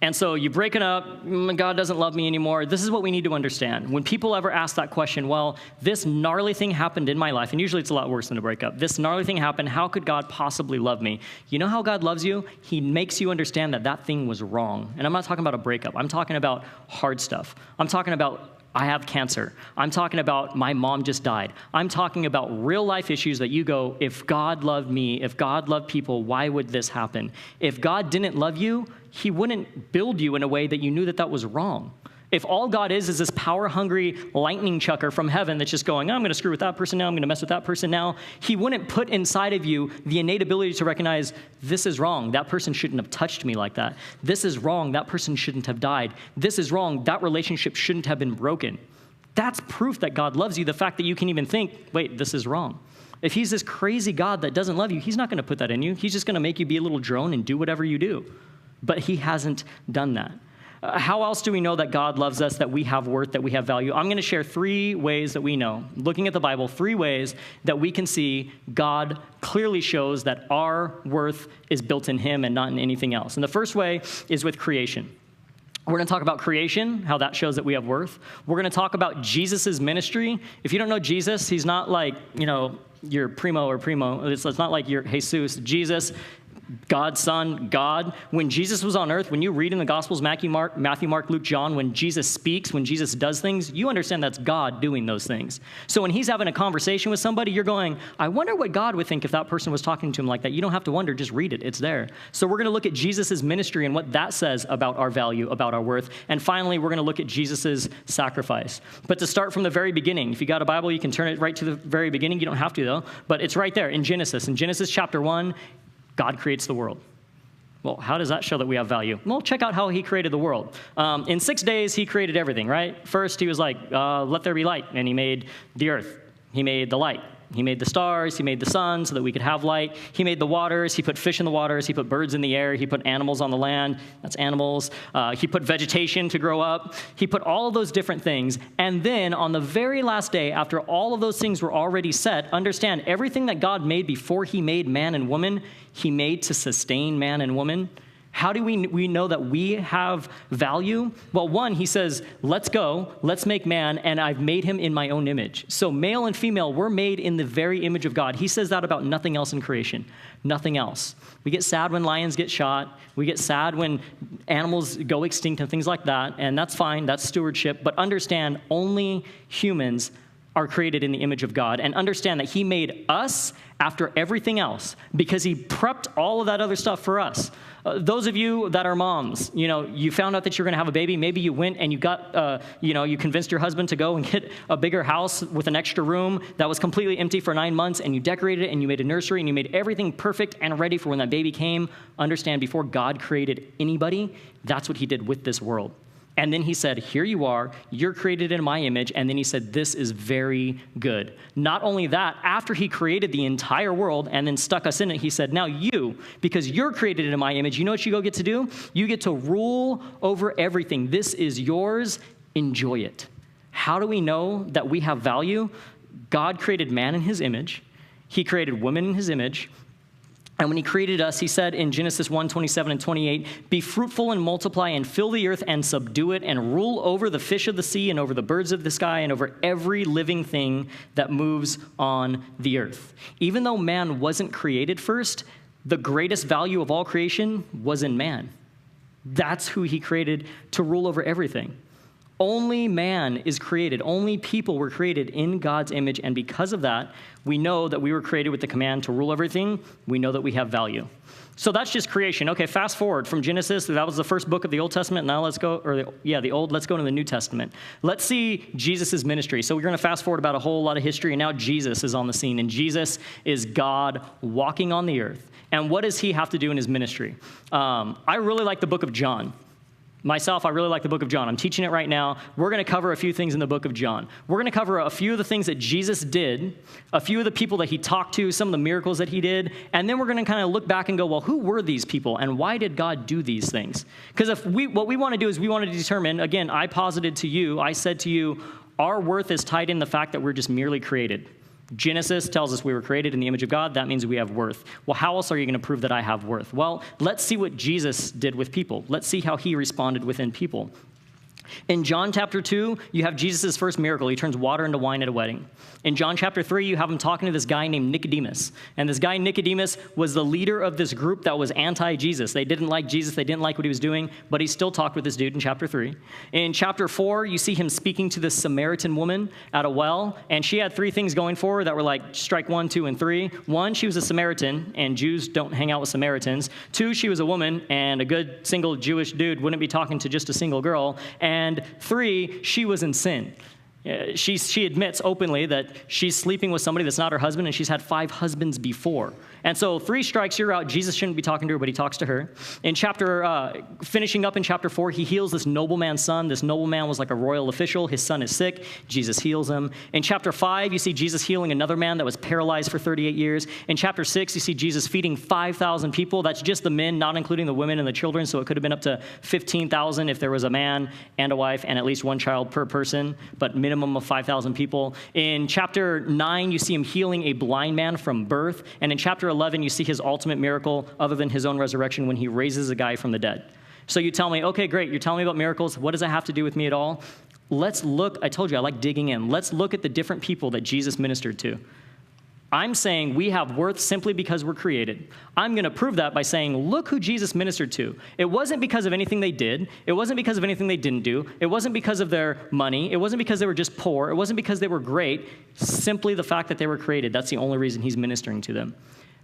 And so you're breaking up, God doesn't love me anymore. This is what we need to understand. When people ever ask that question, well, this gnarly thing happened in my life, and usually it's a lot worse than a breakup. This gnarly thing happened, how could God possibly love me? You know how God loves you? He makes you understand that that thing was wrong. And I'm not talking about a breakup. I'm talking about hard stuff. I'm talking about I have cancer. I'm talking about my mom just died. I'm talking about real life issues that you go, if God loved me, if God loved people, why would this happen? If God didn't love you, he wouldn't build you in a way that you knew that that was wrong. If all God is this power-hungry lightning chucker from heaven that's just going, I'm going to screw with that person now, I'm going to mess with that person now, he wouldn't put inside of you the innate ability to recognize, this is wrong, that person shouldn't have touched me like that. This is wrong, that person shouldn't have died. This is wrong, that relationship shouldn't have been broken. That's proof that God loves you, the fact that you can even think, wait, this is wrong. If he's this crazy God that doesn't love you, he's not going to put that in you. He's just going to make you be a little drone and do whatever you do. But he hasn't done that. How else do we know that God loves us, that we have worth, that we have value? I'm going to share 3 ways that we know. Looking at the Bible, 3 ways that we can see God clearly shows that our worth is built in him and not in anything else. And the first way is with creation. We're going to talk about creation, how that shows that we have worth. We're going to talk about Jesus' ministry. If you don't know Jesus, he's not like, your primo or primo. It's not like your Jesus. Jesus, God's son, God. When Jesus was on earth, when you read in the Gospels, Matthew, Mark, Luke, John, when Jesus speaks, when Jesus does things, you understand that's God doing those things. So when he's having a conversation with somebody, you're going, I wonder what God would think if that person was talking to him like that. You don't have to wonder, just read it. It's there. So we're going to look at Jesus' ministry and what that says about our value, about our worth. And finally, we're going to look at Jesus' sacrifice. But to start from the very beginning, if you got a Bible, you can turn it right to the very beginning. You don't have to, though. But it's right there in Genesis. In Genesis chapter 1, God creates the world. Well, how does that show that we have value? Well, check out how he created the world. In 6 days, he created everything, right? First, he was like, let there be light, and he made the earth. He made the light. He made the stars, he made the sun so that we could have light. He made the waters, he put fish in the waters, he put birds in the air, he put animals on the land, that's animals. He put vegetation to grow up. He put all of those different things. And then on the very last day, after all of those things were already set, understand everything that God made before he made man and woman, he made to sustain man and woman. How do we know that we have value? Well, one, he says, let's go, let's make man, and I've made him in my own image. So male and female, we're made in the very image of God. He says that about nothing else in creation, nothing else. We get sad when lions get shot. We get sad when animals go extinct and things like that, and that's fine, that's stewardship. But understand, only humans are created in the image of God, and understand that he made us after everything else because he prepped all of that other stuff for us. Those of you that are moms, you found out that you're going to have a baby. Maybe you went and you got, you convinced your husband to go and get a bigger house with an extra room that was completely empty for 9 months, and you decorated it, and you made a nursery, and you made everything perfect and ready for when that baby came. Understand, before God created anybody, that's what he did with this world. And then he said, here you are, you're created in my image. And then he said, this is very good. Not only that, after he created the entire world and then stuck us in it, he said, now you, because you're created in my image, you know what you go get to do? You get to rule over everything. This is yours. Enjoy it. How do we know that we have value? God created man in his image. He created woman in his image. And when he created us, he said in Genesis 1:27 and 28, be fruitful and multiply and fill the earth and subdue it and rule over the fish of the sea and over the birds of the sky and over every living thing that moves on the earth. Even though man wasn't created first, the greatest value of all creation was in man. That's who he created to rule over everything. Only man is created. Only people were created in God's image. And because of that, we know that we were created with the command to rule everything. We know that we have value. So that's just creation. Okay, fast forward from Genesis. That was the first book of the Old Testament. Now let's go, the Old. Let's go to the New Testament. Let's see Jesus' ministry. So we're going to fast forward about a whole lot of history. And now Jesus is on the scene. And Jesus is God walking on the earth. And what does he have to do in his ministry? I really like the book of John. Myself, I really like the book of John. I'm teaching it right now. We're going to cover a few things in the book of John. We're going to cover a few of the things that Jesus did, a few of the people that he talked to, some of the miracles that he did, and then we're going to kind of look back and go, well, who were these people, and why did God do these things? Because what we want to do is we want to determine, again, I posited to you, I said to you, our worth is tied in the fact that we're just merely created. Genesis tells us we were created in the image of God. That means we have worth. Well, how else are you going to prove that I have worth? Well, let's see what Jesus did with people. Let's see how he responded within people. In John chapter 2, you have Jesus' first miracle. He turns water into wine at a wedding. In John chapter 3, you have him talking to this guy named Nicodemus. And this guy, Nicodemus, was the leader of this group that was anti-Jesus. They didn't like Jesus. They didn't like what he was doing. But he still talked with this dude in chapter 3. In chapter 4, you see him speaking to this Samaritan woman at a well. And she had 3 things going for her that were like strike 1, 2, and 3. 1, she was a Samaritan, and Jews don't hang out with Samaritans. 2, she was a woman, and a good single Jewish dude wouldn't be talking to just a single girl. And 3, she was in sin. She admits openly that she's sleeping with somebody that's not her husband, and she's had 5 husbands before. And so 3 strikes, you're out. Jesus shouldn't be talking to her, but he talks to her. Finishing up in chapter 4, he heals this nobleman's son. This nobleman was like a royal official. His son is sick. Jesus heals him. In chapter 5, you see Jesus healing another man that was paralyzed for 38 years. In chapter 6, you see Jesus feeding 5,000 people. That's just the men, not including the women and the children. So it could have been up to 15,000 if there was a man and a wife and at least 1 child per person, but minimum of 5,000 people. In chapter 9, you see him healing a blind man from birth. And in chapter 11, you see his ultimate miracle other than his own resurrection when he raises a guy from the dead. So you tell me, okay, great, you're telling me about miracles. What does that have to do with me at all? Let's look, I told you I like digging in. Let's look at the different people that Jesus ministered to. I'm saying we have worth simply because we're created. I'm going to prove that by saying, look who Jesus ministered to. It wasn't because of anything they did. It wasn't because of anything they didn't do. It wasn't because of their money. It wasn't because they were just poor. It wasn't because they were great. Simply the fact that they were created. That's the only reason he's ministering to them.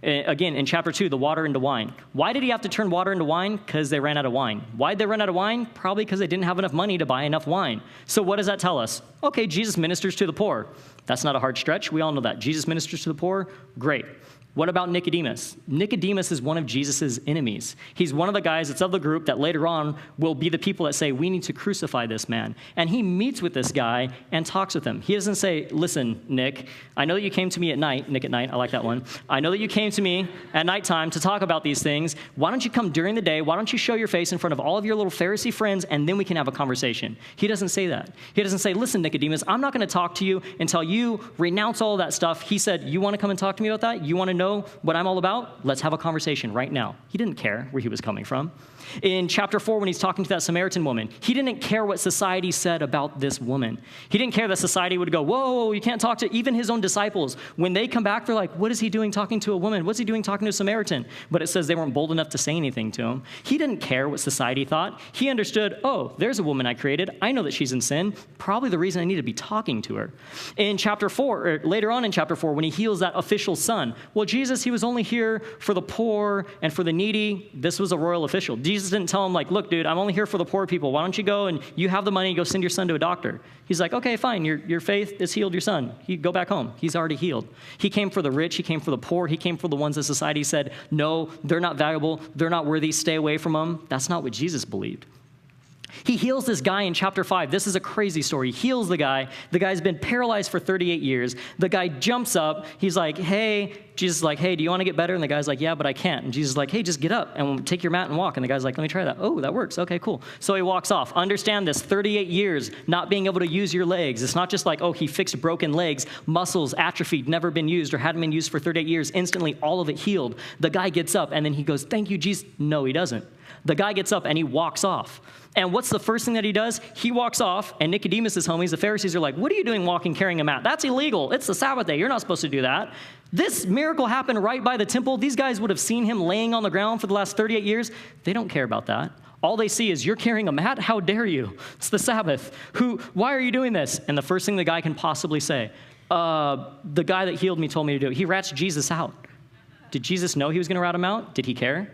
Again, in chapter 2, the water into wine. Why did he have to turn water into wine? Because they ran out of wine. Why did they run out of wine? Probably because they didn't have enough money to buy enough wine. So what does that tell us? Okay, Jesus ministers to the poor. That's not a hard stretch. We all know that. Jesus ministers to the poor. Great. What about Nicodemus? Nicodemus is one of Jesus' enemies. He's one of the guys that's of the group that later on will be the people that say, we need to crucify this man. And he meets with this guy and talks with him. He doesn't say, listen, Nick, I know that you came to me at night. Nick at night, I like that one. I know that you came to me at nighttime to talk about these things. Why don't you come during the day? Why don't you show your face in front of all of your little Pharisee friends, and then we can have a conversation? He doesn't say that. He doesn't say, listen, Nicodemus, I'm not going to talk to you until you renounce all of that stuff. He said, you want to come and talk to me about that? You want to know what I'm all about? Let's have a conversation right now. He didn't care where he was coming from. In chapter 4, when he's talking to that Samaritan woman, he didn't care what society said about this woman. He didn't care that society would go, whoa, you can't talk to even his own disciples. When they come back, they're like, what is he doing talking to a woman? What's he doing talking to a Samaritan? But it says they weren't bold enough to say anything to him. He didn't care what society thought. He understood, oh, there's a woman I created. I know that she's in sin. Probably the reason I need to be talking to her. In chapter 4, or later on in chapter 4, when he heals that official son, well, Jesus, he was only here for the poor and for the needy. This was a royal official. Jesus didn't tell him, like, look, dude, I'm only here for the poor people. Why don't you go and you have the money, go send your son to a doctor. He's like, okay, fine. Your faith has healed your son. Go back home. He's already healed. He came for the rich. He came for the poor. He came for the ones that society said, no, they're not valuable. They're not worthy. Stay away from them. That's not what Jesus believed. He heals this guy in chapter 5. This is a crazy story. He heals the guy. The guy's been paralyzed for 38 years. The guy jumps up. He's like, hey, Jesus is like, hey, do you want to get better? And the guy's like, yeah, but I can't. And Jesus is like, hey, just get up and take your mat and walk. And the guy's like, let me try that. Oh, that works. Okay, cool. So he walks off. Understand this, 38 years not being able to use your legs. It's not just like, oh, he fixed broken legs, muscles atrophied, never been used or hadn't been used for 38 years. Instantly, all of it healed. The guy gets up and then he goes, thank you, Jesus. No, he doesn't. The guy gets up and he walks off. And what's the first thing that he does? He walks off, and Nicodemus' homies, the Pharisees, are like, what are you doing walking, carrying a mat? That's illegal. It's the Sabbath day. You're not supposed to do that. This miracle happened right by the temple. These guys would have seen him laying on the ground for the last 38 years. They don't care about that. All they see is, you're carrying a mat? How dare you? It's the Sabbath. Why are you doing this? And the first thing the guy can possibly say, the guy that healed me told me to do it. He rats Jesus out. Did Jesus know he was going to rat him out? Did he care?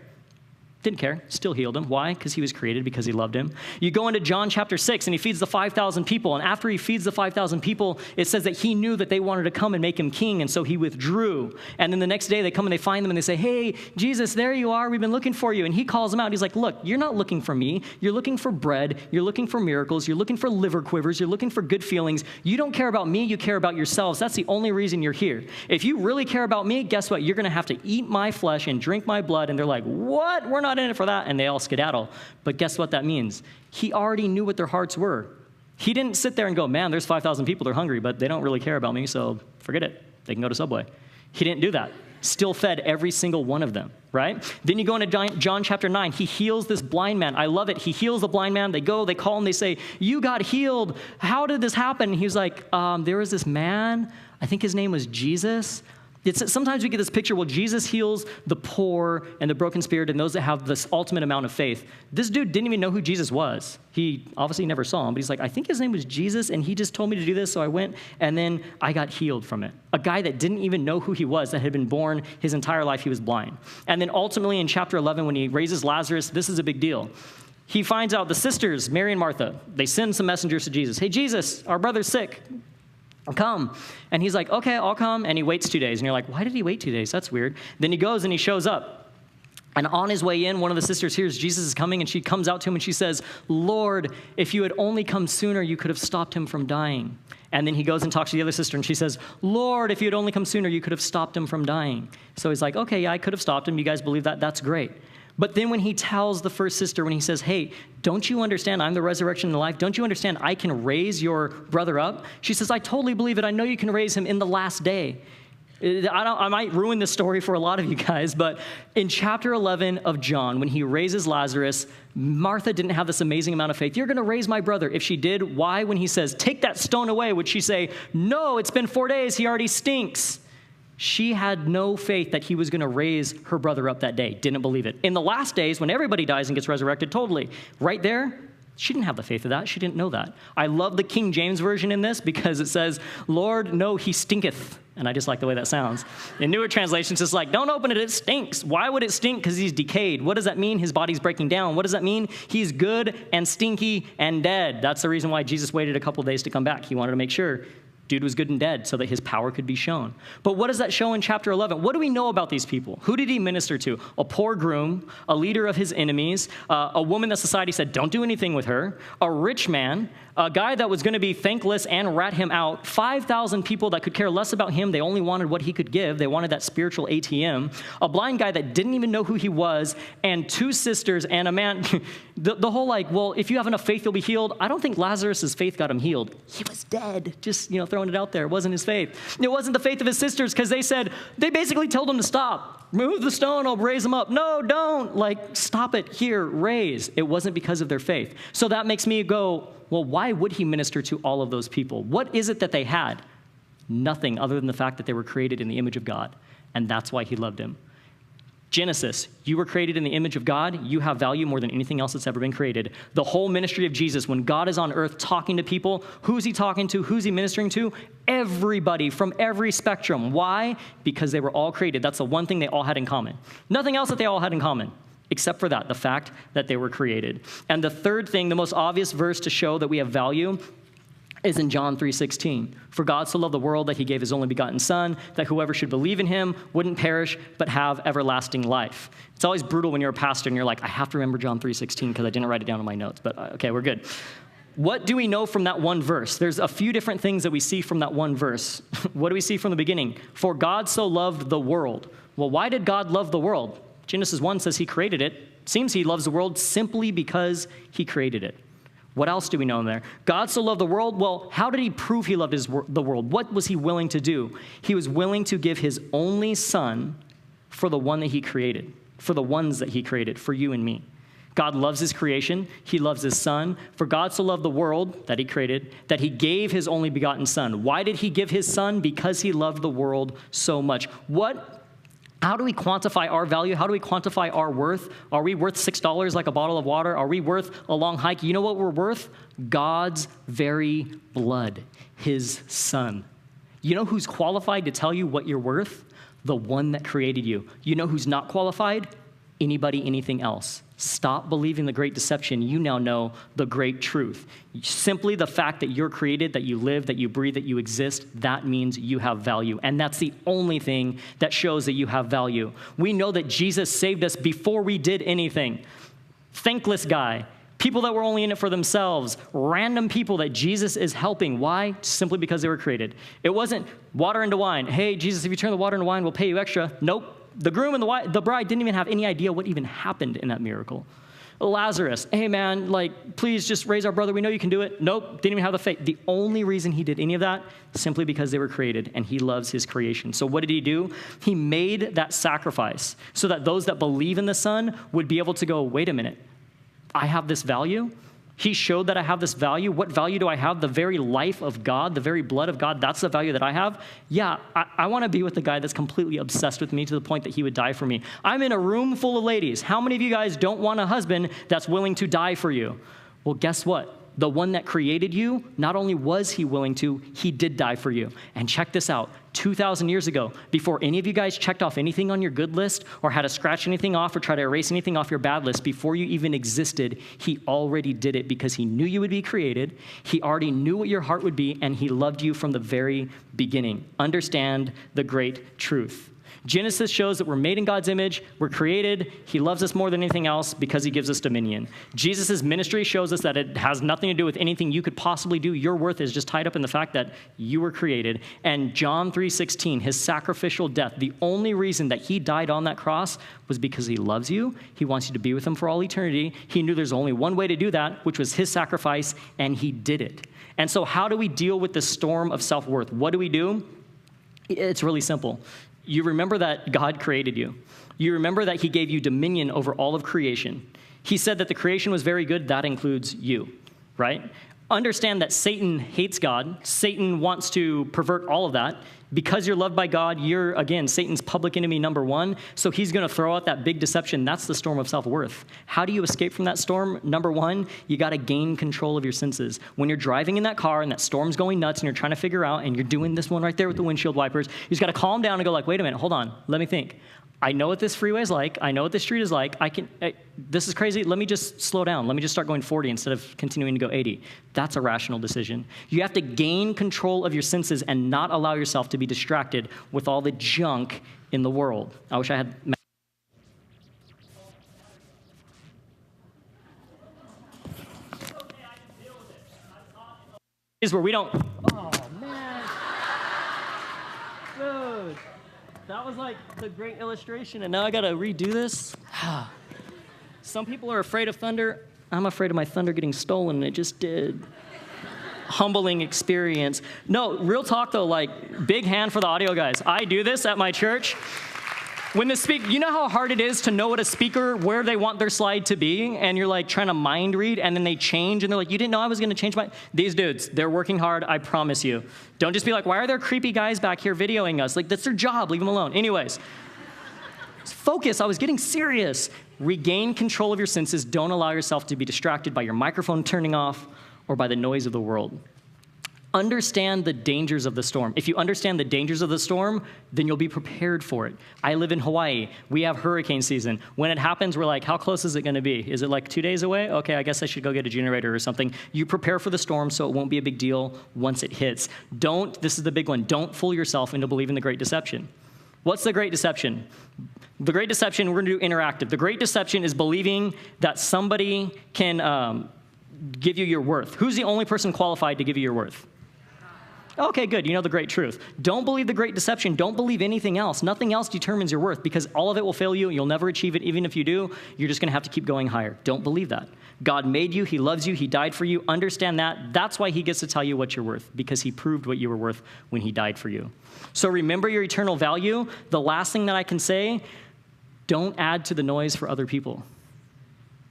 Didn't care, still healed him. Why? Because he was created, because he loved him. You go into John chapter 6, and he feeds the 5,000 people. And after he feeds the 5,000 people, it says that he knew that they wanted to come and make him king, and so he withdrew. And then the next day, they come and they find them, and they say, hey, Jesus, there you are. We've been looking for you. And he calls them out. He's like, look, you're not looking for me. You're looking for bread. You're looking for miracles. You're looking for liver quivers. You're looking for good feelings. You don't care about me. You care about yourselves. That's the only reason you're here. If you really care about me, guess what? You're going to have to eat my flesh and drink my blood. And they're like, what? We're not in it for that. And they all skedaddle. But guess what that means? He already knew what their hearts were. He didn't sit there and go, man, there's 5,000 people. They're hungry, but they don't really care about me, so forget it. They can go to Subway. He didn't do that. Still fed every single one of them, right? Then you go into John chapter 9. He heals this blind man. I love it. He heals the blind man. They go, they call him, they say, you got healed. How did this happen? And he was like, there was this man. I think his name was Jesus. Sometimes we get this picture, well, Jesus heals the poor and the broken spirit and those that have this ultimate amount of faith. This dude didn't even know who Jesus was. He obviously never saw him, but he's like, I think his name was Jesus, and he just told me to do this, so I went, and then I got healed from it. A guy that didn't even know who he was, that had been born his entire life, he was blind. And then ultimately in chapter 11, when he raises Lazarus, this is a big deal. He finds out the sisters, Mary and Martha, they send some messengers to Jesus. Hey, Jesus, our brother's sick. Come. And he's like, okay, I'll come. And he waits 2 days. And you're like, why did he wait 2 days? That's weird. Then he goes and he shows up. And on his way in, one of the sisters hears Jesus is coming, and she comes out to him and she says, Lord, if you had only come sooner, you could have stopped him from dying. And then he goes and talks to the other sister, and she says, Lord, if you had only come sooner, you could have stopped him from dying. So he's like, okay, yeah, I could have stopped him. You guys believe that? That's great. But then when he tells the first sister, when he says, hey, don't you understand I'm the resurrection and the life? Don't you understand I can raise your brother up? She says, I totally believe it. I know you can raise him in the last day. I might ruin this story for a lot of you guys, but in chapter 11 of John, when he raises Lazarus, Martha didn't have this amazing amount of faith. You're going to raise my brother. If she did, why, when he says, take that stone away, would she say, no, it's been 4 days. He already stinks. She had no faith that he was going to raise her brother up that day. Didn't believe it. In the last days, when everybody dies and gets resurrected, totally. Right there, she didn't have the faith of that. She didn't know that. I love the King James Version in this because it says, Lord, no, he stinketh. And I just like the way that sounds. In newer translations, it's like, don't open it, it stinks. Why would it stink? Because he's decayed. What does that mean? His body's breaking down. What does that mean? He's good and stinky and dead. That's the reason why Jesus waited a couple of days to come back. He wanted to make sure Dude was good and dead so that his power could be shown. But what does that show in chapter 11? What do we know about these people? Who did he minister to? A poor groom, a leader of his enemies, a woman that society said, don't do anything with her, a rich man, a guy that was going to be thankless and rat him out, 5,000 people that could care less about him. They only wanted what he could give. They wanted that spiritual ATM. A blind guy that didn't even know who he was, and 2 sisters and a man. The whole well, if you have enough faith, you'll be healed. I don't think Lazarus' faith got him healed. He was dead. Just, throwing it out there. It wasn't his faith. It wasn't the faith of his sisters because they basically told him to stop. Move the stone, I'll raise him up. No, don't. Stop it here, raise. It wasn't because of their faith. So that makes me go, well, why would he minister to all of those people? What is it that they had? Nothing other than the fact that they were created in the image of God, and that's why he loved him. Genesis, you were created in the image of God. You have value more than anything else that's ever been created. The whole ministry of Jesus, when God is on earth talking to people, who's he talking to? Who's he ministering to? Everybody from every spectrum. Why? Because they were all created. That's the one thing they all had in common. Nothing else that they all had in common, except for that, the fact that they were created. And the third thing, the most obvious verse to show that we have value is in John 3:16. For God so loved the world that he gave his only begotten son, that whoever should believe in him wouldn't perish, but have everlasting life. It's always brutal when you're a pastor and you're like, I have to remember John 3:16 because I didn't write it down in my notes, but okay, we're good. What do we know from that one verse? There's a few different things that we see from that one verse. What do we see from the beginning? For God so loved the world. Well, why did God love the world? Genesis 1 says he created it. It seems he loves the world simply because he created it. What else do we know in there? God so loved the world. Well, how did he prove he loved the world? What was he willing to do? He was willing to give his only son for the one that he created, for the ones that he created, for you and me. God loves his creation. He loves his son. For God so loved the world that he created, that he gave his only begotten son. Why did he give his son? Because he loved the world so much. How do we quantify our value? How do we quantify our worth? Are we worth $6 like a bottle of water? Are we worth a long hike? You know what we're worth? God's very blood, his son. You know who's qualified to tell you what you're worth? The one that created you. You know who's not qualified? Anybody, anything else. Stop believing the great deception. You now know the great truth. Simply the fact that you're created, that you live, that you breathe, that you exist, that means you have value. And that's the only thing that shows that you have value. We know that Jesus saved us before we did anything. Thankless guy. People that were only in it for themselves. Random people that Jesus is helping. Why? Simply because they were created. It wasn't water into wine. Hey, Jesus, if you turn the water into wine, we'll pay you extra. Nope. The groom and the bride didn't even have any idea what even happened in that miracle. Lazarus, hey man, please just raise our brother. We know you can do it. Nope, didn't even have the faith. The only reason he did any of that, simply because they were created and he loves his creation. So what did he do? He made that sacrifice so that those that believe in the Son would be able to go, wait a minute, I have this value? He showed that I have this value. What value do I have? The very life of God, the very blood of God, that's the value that I have. Yeah, I want to be with the guy that's completely obsessed with me to the point that he would die for me. I'm in a room full of ladies. How many of you guys don't want a husband that's willing to die for you? Well, guess what? The one that created you, not only was he willing to, he did die for you. And check this out. 2,000 years ago, before any of you guys checked off anything on your good list or had to scratch anything off or try to erase anything off your bad list, before you even existed, he already did it because he knew you would be created. He already knew what your heart would be, and he loved you from the very beginning. Understand the great truth. Genesis shows that we're made in God's image, we're created, he loves us more than anything else because he gives us dominion. Jesus' ministry shows us that it has nothing to do with anything you could possibly do. Your worth is just tied up in the fact that you were created. And John 3:16, his sacrificial death, the only reason that he died on that cross was because he loves you. He wants you to be with him for all eternity. He knew there's only one way to do that, which was his sacrifice, and he did it. And so how do we deal with the storm of self-worth? What do we do? It's really simple. You remember that God created you. You remember that he gave you dominion over all of creation. He said that the creation was very good. That includes you, right? Understand that Satan hates God. Satan wants to pervert all of that. Because you're loved by God, you're, again, Satan's public enemy number one. So he's going to throw out that big deception. That's the storm of self-worth. How do you escape from that storm? Number one, you got to gain control of your senses. When you're driving in that car and that storm's going nuts and you're trying to figure out, and you're doing this one right there with the windshield wipers, you just got to calm down and go wait a minute, hold on, let me think. I know what this freeway is like. I know what this street is like. This is crazy. Let me just slow down. Let me just start going 40 instead of continuing to go 80. That's a rational decision. You have to gain control of your senses and not allow yourself to be distracted with all the junk in the world. I wish I had. Is where we don't. Oh, man. Dude. That was like the great illustration, and now I gotta redo this. Some people are afraid of thunder. I'm afraid of my thunder getting stolen, and it just did. Humbling experience. No, real talk though, like big hand for the audio guys. I do this at my church. When the you know how hard it is to know what a speaker, where they want their slide to be, and you're like trying to mind read, and then they change, and they're like, you didn't know I was gonna change my, these dudes, they're working hard, I promise you. Don't just be like, why are there creepy guys back here videoing us? Like, that's their job, leave them alone. Anyways, focus, I was getting serious. Regain control of your senses. Don't allow yourself to be distracted by your microphone turning off or by the noise of the world. Understand the dangers of the storm. If you understand the dangers of the storm, then you'll be prepared for it. I live in Hawaii. We have hurricane season. When it happens, we're like, how close is it going to be? Is it like 2 days away? Okay, I guess I should go get a generator or something. You prepare for the storm so it won't be a big deal once it hits. This is the big one, don't fool yourself into believing the great deception. What's the great deception? The great deception, we're going to do interactive. The great deception is believing that somebody can give you your worth. Who's the only person qualified to give you your worth? Okay, good. You know the great truth. Don't believe the great deception. Don't believe anything else. Nothing else determines your worth because all of it will fail you. You'll never achieve it. Even if you do, you're just going to have to keep going higher. Don't believe that. God made you. He loves you. He died for you. Understand that. That's why he gets to tell you what you're worth, because he proved what you were worth when he died for you. So remember your eternal value. The last thing that I can say, don't add to the noise for other people.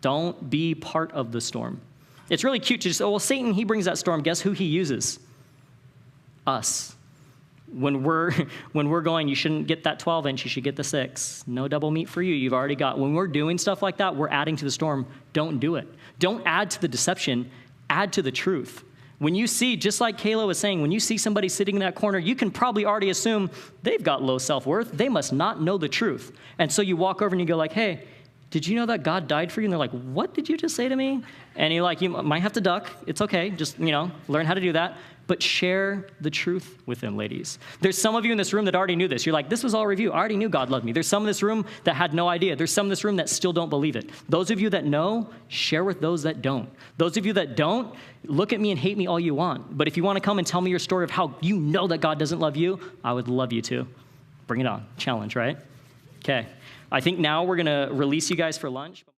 Don't be part of the storm. It's really cute to just, oh, well, Satan, he brings that storm. Guess who he uses? Us. When we're going, you shouldn't get that 12-inch, you should get the 6. No double meat for you, you've already got. When we're doing stuff like that, we're adding to the storm. Don't do it. Don't add to the deception, add to the truth. When you see, just like Kayla was saying, when you see somebody sitting in that corner, you can probably already assume they've got low self-worth. They must not know the truth. And so you walk over and you go like, hey, did you know that God died for you? And they're like, what did you just say to me? And you're like, you might have to duck. It's okay. Just, learn how to do that. But share the truth with them, ladies. There's some of you in this room that already knew this. You're like, this was all review. I already knew God loved me. There's some in this room that had no idea. There's some in this room that still don't believe it. Those of you that know, share with those that don't. Those of you that don't, look at me and hate me all you want. But if you want to come and tell me your story of how you know that God doesn't love you, I would love you to. Bring it on. Challenge, right? Okay. I think now we're going to release you guys for lunch.